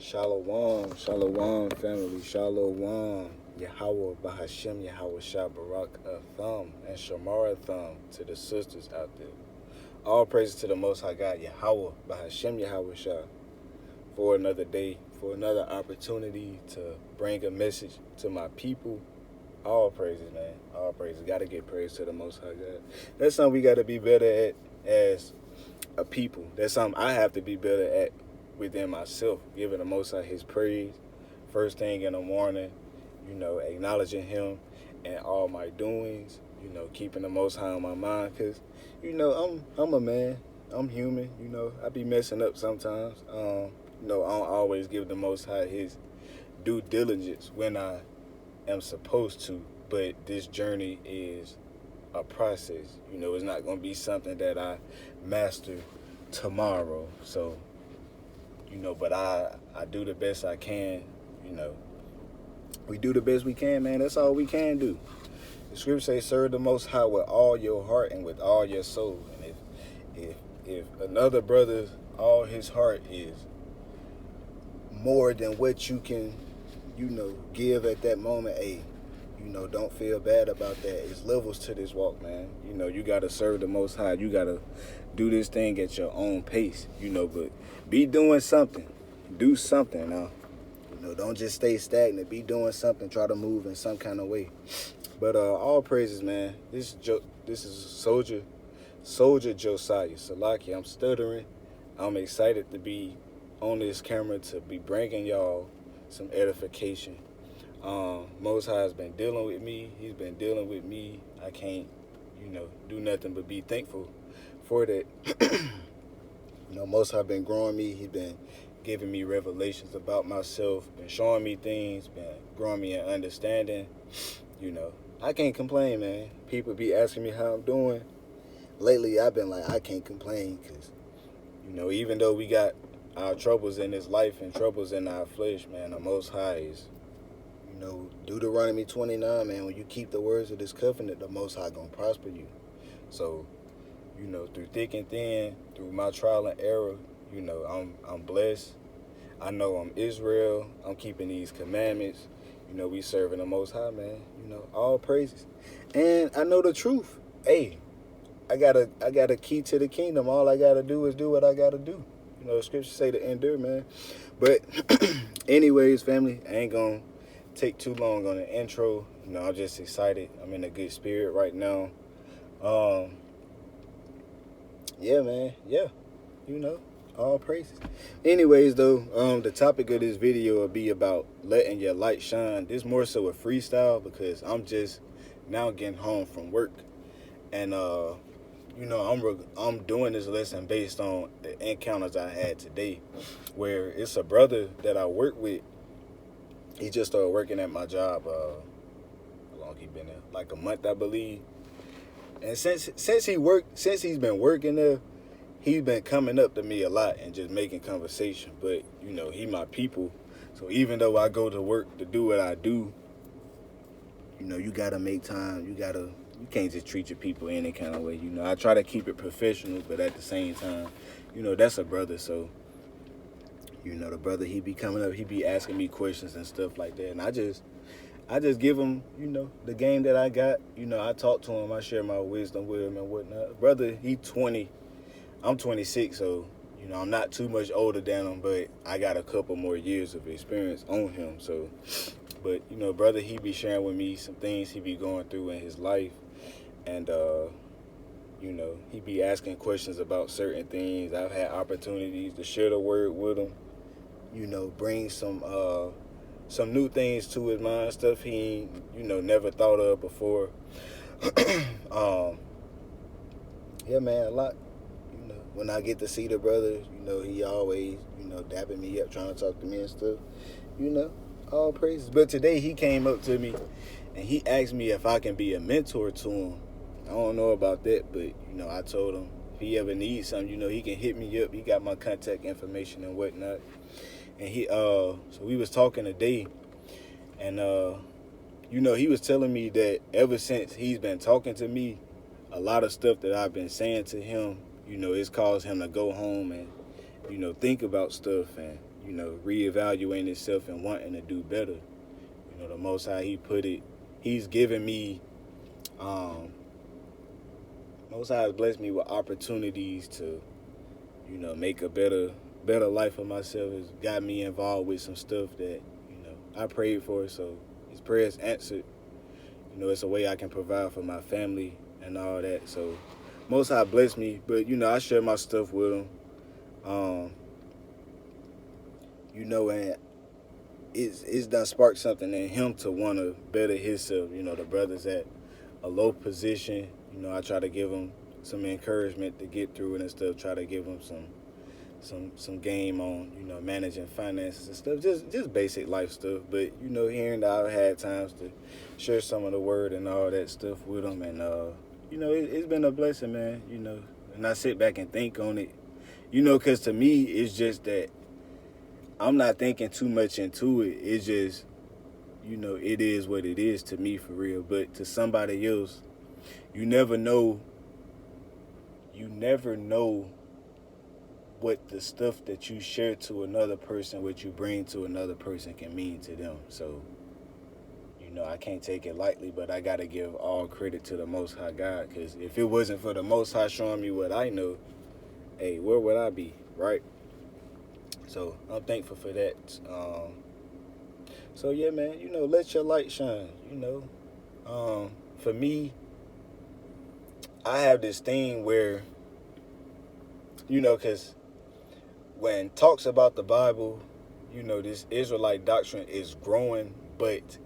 Shalom, shalom, family, shalom. Yahweh Bahashem, Yahweh Shabarak Thumb, and Shamara Thumb to the sisters out there. All praises to the Most High God, Yahweh Bahashem, Yahweh Shah, for another day, for another opportunity to bring a message to my people. All praises, man. All praises. Got to give praise to the Most High God. That's something we got to be better at as a people. That's something I have to be better at within myself, giving the Most High His praise first thing in the morning, acknowledging Him and all my doings, keeping the Most High on my mind, because, I'm a man, I'm human, I be messing up sometimes. I don't always give the Most High His due diligence when I am supposed to, but this journey is a process. It's not going to be something that I master tomorrow. So, but I do the best I can. We do the best we can, man. That's all we can do. The scripture says, serve the Most High with all your heart and with all your soul. And if another brother, all his heart is more than what you can, give at that moment, don't feel bad about that. It's levels to this walk, man. You got to serve the Most High. You got to do this thing at your own pace, but be doing something. Do something now. Don't just stay stagnant. Be doing something. Try to move in some kind of way. But all praises, man. This is Soldier Josiah Salaki. I'm stuttering. I'm excited to be on this camera to be bringing y'all some edification. Most High has been dealing with me. He's been dealing with me. I can't, do nothing but be thankful for that. Most High been growing me. He's been giving me revelations about myself, been showing me things, been growing me in understanding. I can't complain, man. People be asking me how I'm doing. Lately, I've been like, I can't complain because, even though we got our troubles in this life and troubles in our flesh, man, the Most High is, Deuteronomy 29, man, when you keep the words of this covenant, the Most High gonna prosper you. So, through thick and thin, through my trial and error, I'm blessed. I know I'm Israel. I'm keeping these commandments. We serving the Most High, man. All praises. And I know the truth. Hey, I got a key to the kingdom. All I gotta do is do what I gotta do. The scriptures say to endure, man. But anyways, family, I ain't gonna take too long on the intro. I'm just excited. I'm in a good spirit right now. Yeah, man. Yeah. All praises. Anyways, though, the topic of this video will be about letting your light shine. This more so a freestyle because I'm just now getting home from work. And, I'm doing this lesson based on the encounters I had today, where it's a brother that I work with. He just started working at my job. How long he been there? Like a month, I believe. And since he's been working there, he's been coming up to me a lot and just making conversation. But he my people. So even though I go to work to do what I do, you gotta make time. You can't just treat your people any kind of way. I try to keep it professional, but at the same time, that's a brother. So, the brother, he be coming up, he be asking me questions and stuff like that. And I just give him, the game that I got. I talk to him, I share my wisdom with him and whatnot. Brother, he 20, I'm 26, so, I'm not too much older than him, but I got a couple more years of experience on him. So, but, brother, he be sharing with me some things he be going through in his life. And, he be asking questions about certain things. I've had opportunities to share the word with him, bring some new things to his mind, stuff he, never thought of before. Yeah, man, a lot. When I get to see the brother, he always, dapping me up, trying to talk to me and stuff, all praises. But today he came up to me and he asked me if I can be a mentor to him. I don't know about that, but, I told him if he ever needs something, he can hit me up. He got my contact information and whatnot. And so we was talking today, and, he was telling me that ever since he's been talking to me, a lot of stuff that I've been saying to him, it's caused him to go home and, think about stuff and, reevaluating itself and wanting to do better. The Most High, He put it, He's given me, Most High has blessed me with opportunities to, make a better life for myself. It's got me involved with some stuff that, I prayed for, so His prayers answered. It's a way I can provide for my family and all that. So Most High blessed me, but, I share my stuff with Him. And it's done sparked something in him to want to better himself. The brother's at a low position. I try to give him some encouragement to get through it and stuff. Try to give him some game on, managing finances and stuff. Just basic life stuff. But, here and there I've had times to share some of the word and all that stuff with him. And, it's been a blessing, man, And I sit back and think on it, because to me, it's just that I'm not thinking too much into it. It's just, it is what it is to me, for real. But to somebody else, you never know what the stuff that you share to another person, what you bring to another person can mean to them. So, I can't take it lightly, but I got to give all credit to the Most High God, because if it wasn't for the Most High showing me what I know, hey, where would I be, right? So I'm thankful for that. So yeah, man, let your light shine. For me, I have this thing where, because when talks about the Bible, this Israelite doctrine is growing, but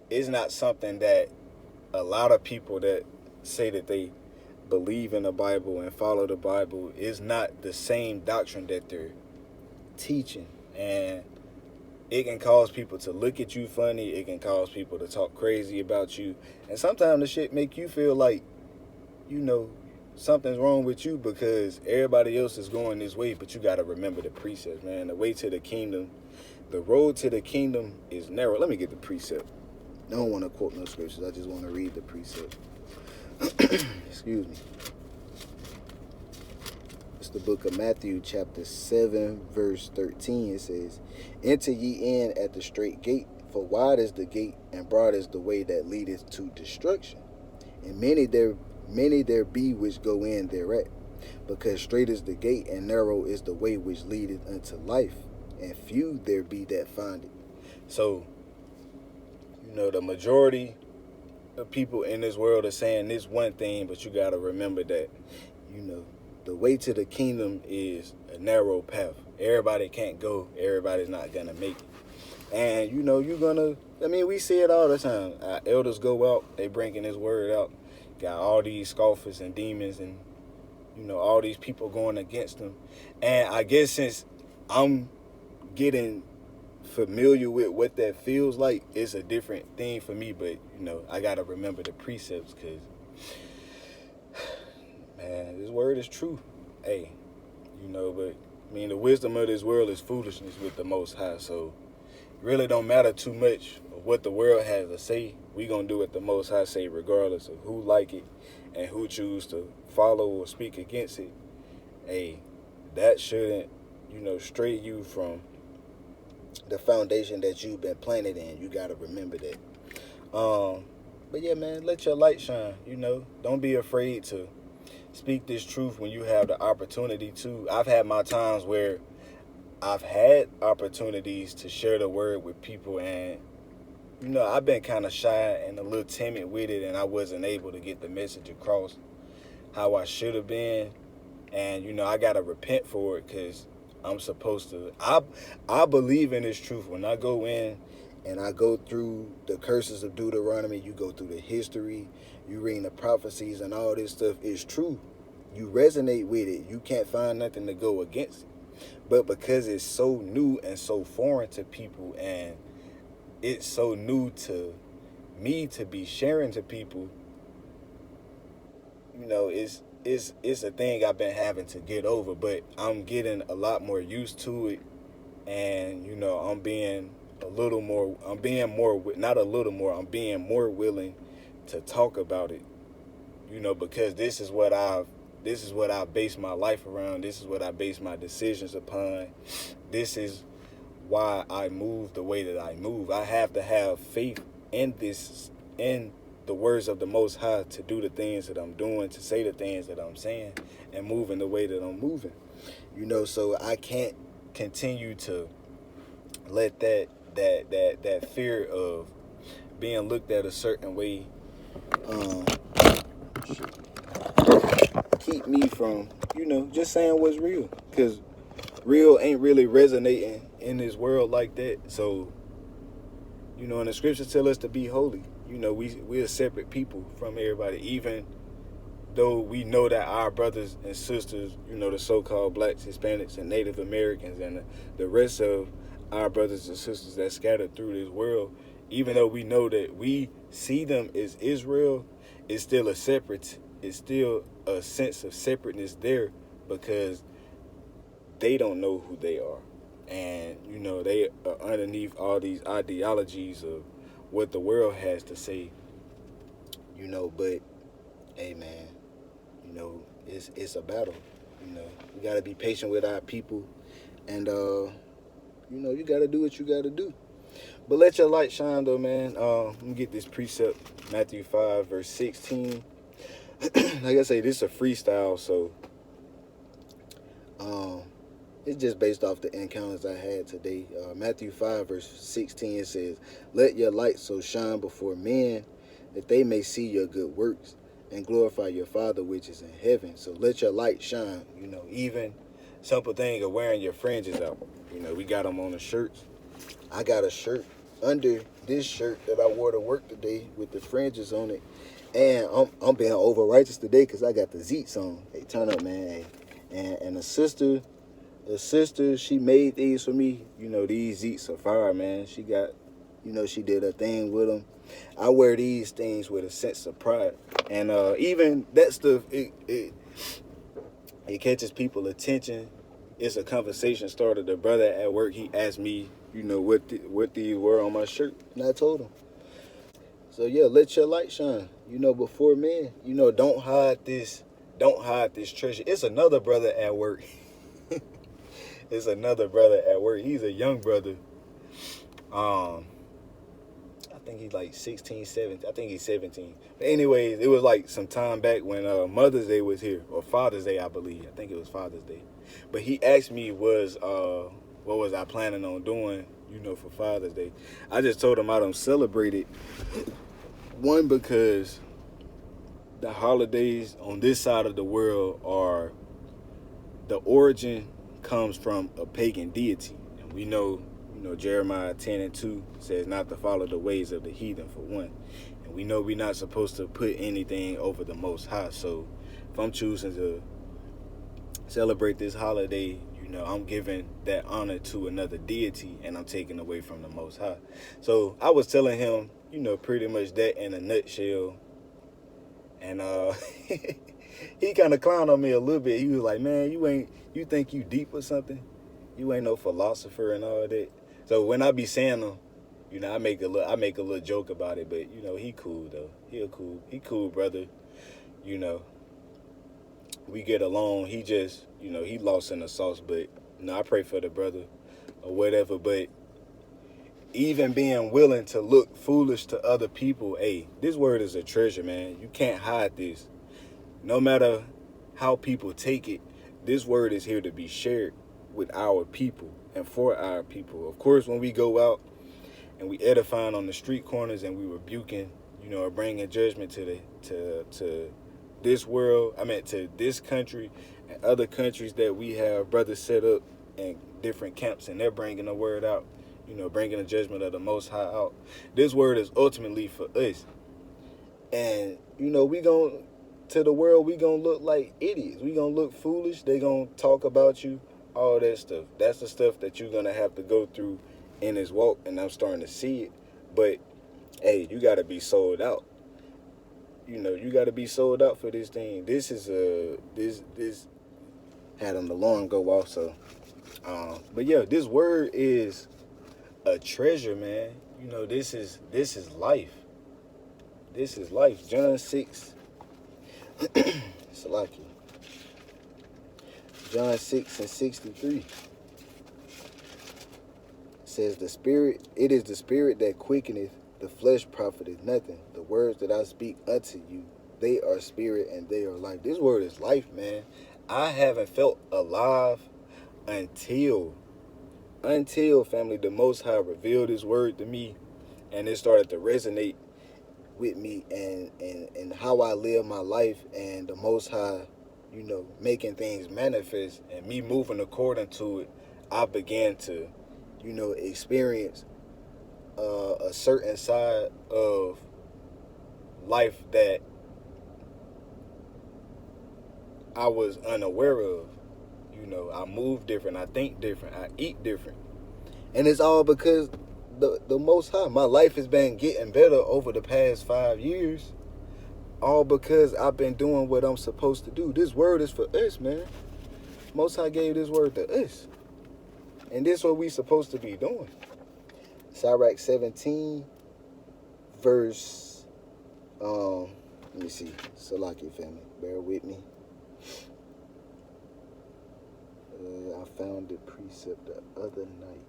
it's not something that a lot of people that say that they believe in the Bible and follow the Bible is not the same doctrine that they're teaching. And it can cause people to look at you funny. It can cause people to talk crazy about you. And sometimes the shit make you feel like, something's wrong with you because everybody else is going this way. But you got to remember the precepts, man. The way to the kingdom, the road to the kingdom is narrow. Let me get the precept. I don't want to quote no scriptures. I just want to read the precept. Excuse me. It's the book of Matthew, chapter 7, verse 13. It says, "Enter ye in at the straight gate, for wide is the gate, and broad is the way that leadeth to destruction. And many there be which go in thereat. Because straight is the gate, and narrow is the way which leadeth unto life, and few there be that find it." So, the majority of people in this world are saying this one thing, but you got to remember that, the way to the kingdom is a narrow path. Everybody can't go. Everybody's not going to make it. And, you're going to, we see it all the time. Our elders go out, they bringing this word out. Got all these scoffers and demons and, all these people going against them. And I guess since I'm getting familiar with what that feels like, it's a different thing for me. But, I got to remember the precepts because, man, this word is true. Hey, but, the wisdom of this world is foolishness with the Most High. So, it really don't matter too much of what the world has to say. We going to do what the Most High say regardless of who like it and who choose to follow or speak against it. Hey, that shouldn't, stray you from the foundation that you've been planted in. You got to remember that. But yeah, man, let your light shine. Don't be afraid to speak this truth when you have the opportunity to. I've had my times where I've had opportunities to share the word with people, and I've been kind of shy and a little timid with it, and I wasn't able to get the message across how I should have been. And I gotta repent for it, because I'm supposed to. I believe in this truth. When I go in and I go through the curses of Deuteronomy, you go through the history, you read the prophecies and all this stuff, it's true. You resonate with it. You can't find nothing to go against it. But because it's so new and so foreign to people, and it's so new to me to be sharing to people, it's a thing I've been having to get over. But I'm getting a lot more used to it, and I'm being more willing to talk about it, because this is what I've this is what I base my life around. This is what I base my decisions upon. This is why I move the way that I move. I have to have faith in this, in the words of the Most High, to do the things that I'm doing, to say the things that I'm saying, and move in the way that I'm moving. You know, so I can't continue to let that fear of being looked at a certain way keep me from, you know, just saying what's real. Because real ain't really resonating in this world like that. So, you know, and the scriptures tell us to be holy. You know, we're a separate people from everybody, even though we know that our brothers and sisters, you know, the so-called blacks, Hispanics, and Native Americans, and the rest of our brothers and sisters that scattered through this world, even though we know that we see them as Israel, it's still a separate, it's still a sense of separateness there, because they don't know who they are. And, you know, they are underneath all these ideologies of what the world has to say, you know. But, hey, man, you know, it's a battle. You know, we got to be patient with our people. And, you know, you got to do what you got to do. But let your light shine, though, man. Let me get this precept, Matthew 5, verse 16. Like I say, this is a freestyle, so it's just based off the encounters I had today. Matthew 5, verse 16, it says, "Let your light so shine before men that they may see your good works and glorify your Father which is in heaven." So let your light shine. You know, even simple thing of wearing your fringes out. You know, we got them on the shirts. I got a shirt under this shirt that I wore to work today with the fringes on it. And I'm being over righteous today because I got the Zeets on. Hey, turn up, man. Hey. And the sister, she made these for me. You know, these Zeets are fire, man. She got, you know, she did a thing with them. I wear these things with a sense of pride. And even that stuff, it catches people's attention. It's a conversation started. The brother at work, he asked me, you know, what these were on my shirt. And I told him. So, yeah, let your light shine, you know, before men. You know, don't hide this treasure. It's another brother at work. It's another brother at work. He's a young brother. I think he's like 16, 17. I think he's 17. But anyways, it was like some time back when Mother's Day was here, or Father's Day, I believe. I think it was Father's Day. But he asked me what was I planning on doing, you know, for Father's Day. I just told him I don't celebrate it. One, because the holidays on this side of the world are, the origin comes from a pagan deity. And we know, you know, Jeremiah 10:2 says not to follow the ways of the heathen, for one. And we know we're not supposed to put anything over the Most High. So if I'm choosing to celebrate this holiday, you know, I'm giving that honor to another deity, and I'm taking away from the Most High. So I was telling him, you know, pretty much that in a nutshell. And he kind of clowned on me a little bit. He was like, "Man, you think you deep or something? You ain't no philosopher and all that." So when I be saying them, you know, I make a little joke about it. But you know, he cool though. He cool brother. You know, we get along. He just, you know, he lost in the sauce. But you know, I pray for the brother or whatever. But even being willing to look foolish to other people, hey, this word is a treasure, man. You can't hide this. No matter how people take it, this word is here to be shared with our people and for our people. Of course, when we go out and we edifying on the street corners and we rebuking, you know, or bringing judgment to this world, to this country and other countries that we have brothers set up in different camps, and they're bringing the word out, you know, bringing the judgment of the Most High out. This word is ultimately for us. And, you know, to the world, we gonna look like idiots. We gonna look foolish. They gonna talk about you, all that stuff. That's the stuff that you're gonna have to go through in this walk, and I'm starting to see it. But, hey, you gotta be sold out. You know, you gotta be sold out for this thing. This is this had an alarm go off, so. But yeah, this word is a treasure, man. You know, this is life. This is life. John 6. Salaki. John 6:63 says, it is the spirit that quickeneth, the flesh profiteth nothing. The words that I speak unto you, they are spirit and they are life. This word is life, man. I haven't felt alive until family, the Most High revealed His word to me, and it started to resonate with me and how I live my life, and the Most High, making things manifest and me moving according to it. I began to, experience a certain side of life that I was unaware of. I move different, I think different, I eat different. And it's all because the Most High. My life has been getting better over the past 5 years. All because I've been doing what I'm supposed to do. This word is for us, man. Most High gave this word to us. And this is what we supposed to be doing. Sirach 17, verse, let me see. Salaki family, bear with me. I found the precept the other night.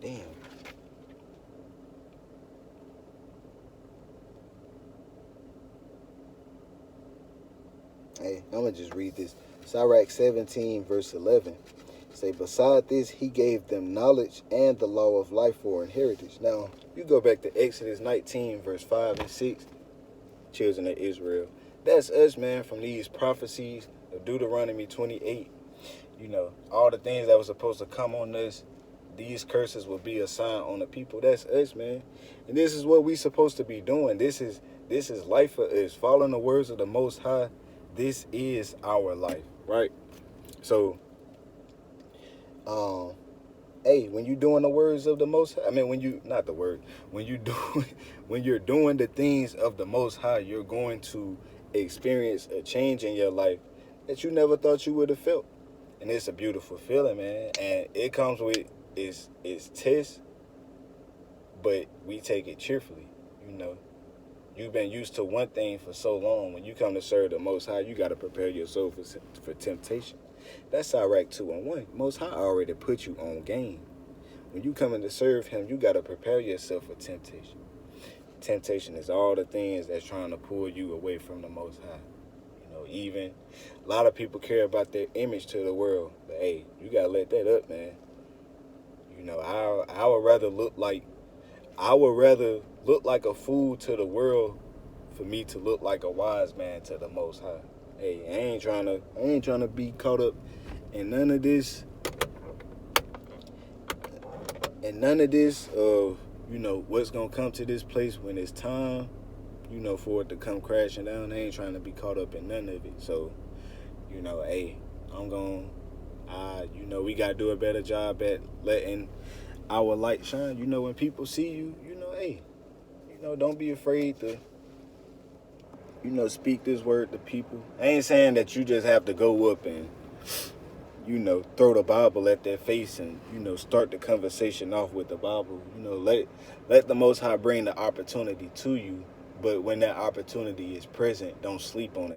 Damn. Hey, I'm going to just read this. Sirach 17, verse 11. Say, beside this, he gave them knowledge and the law of life for inheritance. Now, you go back to Exodus 19, verse 5 and 6. Children of Israel. That's us, man, from these prophecies of Deuteronomy 28. All the things that were supposed to come on us, these curses will be a sign on the people. That's us, man. And this is what we supposed to be doing. This is life for us. Following the words of the Most High. This is our life, right? So, hey, when you're doing the words of the Most High, when you're doing the things of the Most High, you're going to experience a change in your life that you never thought you would have felt. And it's a beautiful feeling, man. And it comes with its tests, but we take it cheerfully. You've been used to one thing for so long. When you come to serve the Most High, you got to prepare your soul for temptation. That's Sirach 2:1. Most High already put you on game. When you come in to serve Him, you got to prepare yourself for temptation. Temptation is all the things that's trying to pull you away from the Most High. Even a lot of people care about their image to the world. But hey, you got to let that up, man. I would rather look like a fool to the world for me to look like a wise man to the Most High. Hey, I ain't trying to be caught up in none of this. And none of this of, what's going to come to this place when it's time, for it to come crashing down. I ain't trying to be caught up in none of it. So, hey, we got to do a better job at letting our light shine. When people see you, hey, don't be afraid to, speak this word to people. I ain't saying that you just have to go up and, throw the Bible at their face and, start the conversation off with the Bible. Let the Most High bring the opportunity to you. But when that opportunity is present, don't sleep on it.